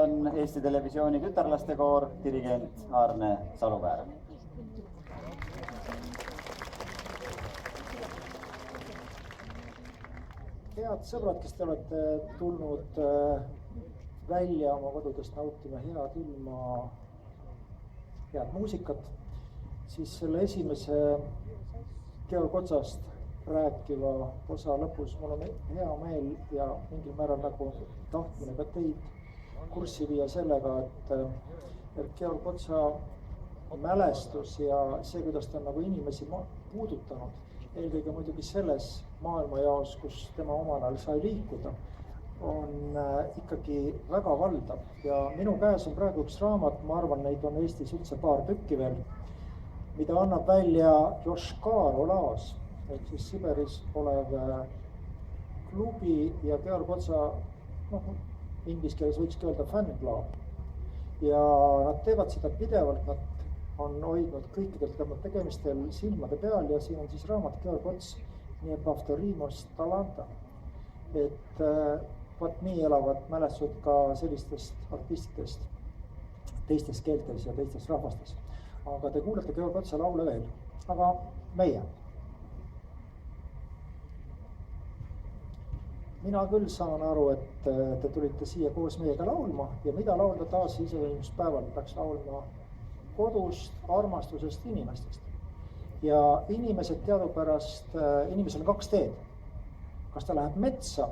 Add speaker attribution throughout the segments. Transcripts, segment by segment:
Speaker 1: on Eesti Televisiooni tütarlastekoor, dirigent Arne Salupäär.
Speaker 2: Head sõbrad, kes te olete tulnud välja oma kodudest nautima head ilma, head muusikat, siis selle esimese Georg Otsast rääkiva osa lõpus mul on hea meel ja mingil määral nagu tahtmine ka teid kurssi viia sellega, et Georg Otsa mälestus ja see, kuidas ta on nagu inimesi puudutanud, eelkõige muidugi selles maailmajaos, kus tema omal ajal sai liikuda, on ikkagi väga valdav. Ja minu käes on praegu üks raamat, ma arvan, neid on Eestis üldse paar tükki veel, mida annab välja Joškar Olaas, ehk siis Siberis olev klubi ja Georg Otsa, inglise keeles võiks öelda fännklaab. Ja nad teevad seda pidevalt, nad on hoidnud kõikidelt tema tegemistel silmade peal ja siin on siis raamat Georg Ots, nii Pavtorimos Talanta. Et vaat nii elavad mälestused ka sellistest artistidest teistes keeltes ja teistes rahvastes. Aga te kuulete Georg Otsa laule veel, aga meie. Mina küll saan aru, et te tulite siia koos meiega laulma ja mida laulda taas iseseisvuspäeval peaks laulma kodust, armastusest, inimestest. Ja inimesed teadupärast, inimesel on kaks teed. Kas ta läheb metsa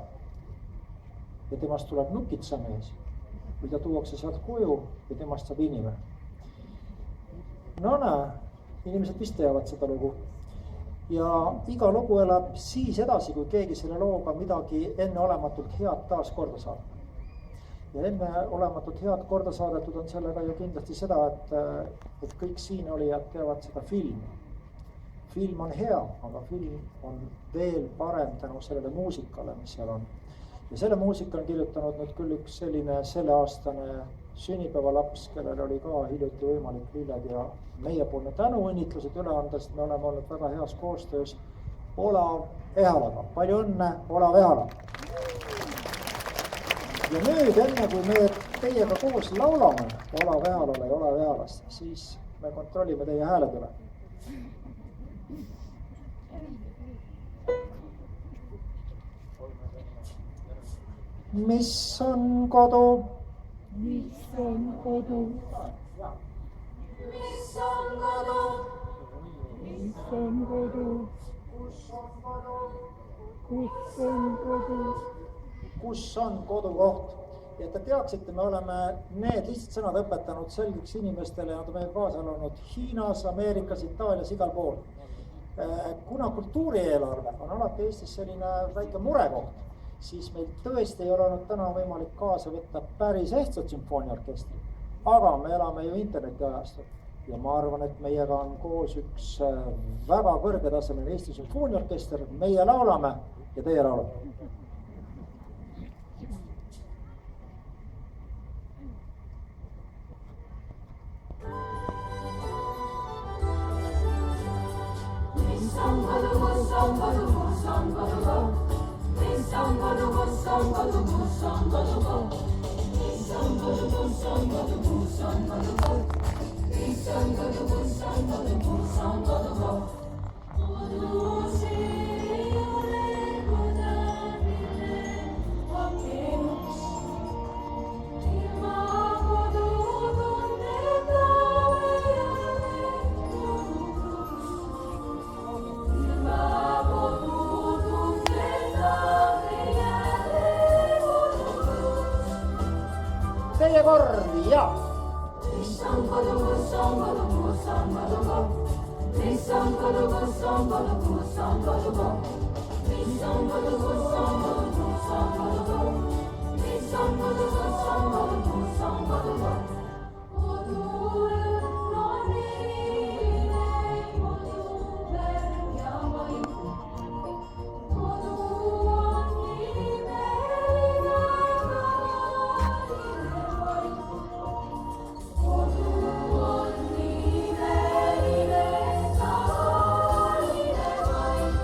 Speaker 2: ja temast tuleb nukitsamees või ta tuuakse sealt koju ja temast saab inimene. No näe, inimesed vist teavad seda lugu. Ja iga lugu elab siis edasi, kui keegi selle looga midagi enneolematult head taas korda saab. Ja enneolematult head korda saadetud on sellega ju kindlasti seda, et kõik siin olijad teavad seda filmi. Film on hea, aga film on veel parem tänu sellele muusikale, mis seal on. Ja selle muusika on kirjutanud nüüd küll üks selline selleaastane sünnipäevalaps, kellel oli ka hiljuti võimalik lilled ja meiepoolne tänuõnnitlused üle anda, sest me oleme olnud väga heas koostöös Olav Ehalaga. Palju õnne, Olav Ehala! Ja nüüd enne, kui me teiega koos laulame Olav Ehalale ja Olav Ehalast, siis me kontrollime teie hääled üle. Mis on kodu?
Speaker 3: Mis on kodu? Mis on kodu? Mis on kodu?
Speaker 2: Kus on kodu?
Speaker 3: Kus on kodu?
Speaker 2: Kus on kodukoht? Ja te teaksite, me oleme need lihtsalt sõnad õpetanud selgiks inimestele ja nad on meil kaasa olnud Hiinas, Ameerikas, Itaalias, igal pool. Kuna kultuurieelarve on alati Eestis selline väike murekoht, siis meil tõesti ei ole olnud täna võimalik kaasa võtta päris ehtsat sümfooniaorkestri. Aga me elame ju interneti ajastul ja ma arvan, et meiega on koos üks väga kõrgetasemeline Eesti sümfooniaorkester. Meie laulame ja teie laulate.
Speaker 3: Mis on kodu, kus on kodu, kus on kodu? Mis on kodu, kus on kodu, kus on kodu? Mis on kodu, kus on kodu, kus on kodu? Mis on kodu, kus on kodu, kus on kodu? Kodus ei ole kodamine, on keeruks. Ilma kodutundeta ei ole koduks. Ilma kodutundeta
Speaker 2: teie kord ja
Speaker 3: mis on kodu, kus on kodu, kus on kodu? Mis on kodu, kus on kodu, kus on kodu? Mis on kodu, kus on kodu, kus on kodu? Mis on kodu, kus on kodu, kus on kodu? Kodu on niine, kodu värv ja vaim. Kodu on niine ja vaim. Kodu on nimeline, tavaline vaim.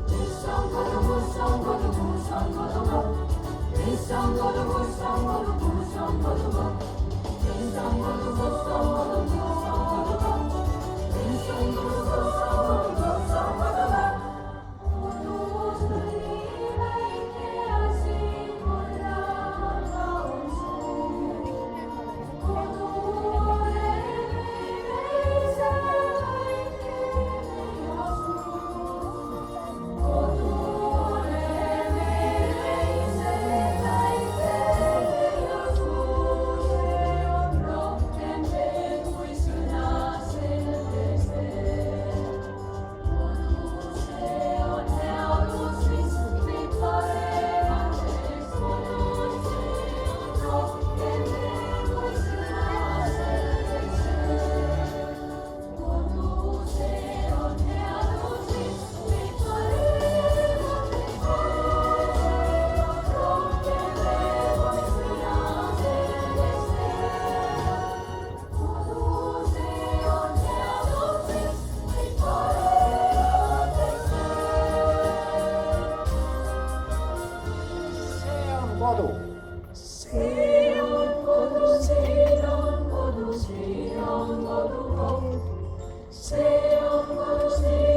Speaker 3: Kus on kodu, kus on kodu, kus on kodu? on kodu, kus on kodu, kus on kodu, mis on kodu, kus on kodu, kus on kodu, mis on kodu, kus on kodu, kus on kodu. Kodus mõni väike asi, korra on suur. Kodu ole veise väike ja suur. Kodu ole veise väike ja suur. See on rohkem veel kui sõna selges veel. Kodu see on headus, mis meid paremaks teeks. Kodu see on rohkem veel kui sõna selges veel. Kodu see on headus, mis meid paremaks teeks. Rohkem veel kui sõna selges veel. Kodu see on headus, mis meid paremaks teeks.
Speaker 2: see on kodu.
Speaker 3: See on kodu, siin on kodu, siin on kodu koht. See on kodu, siin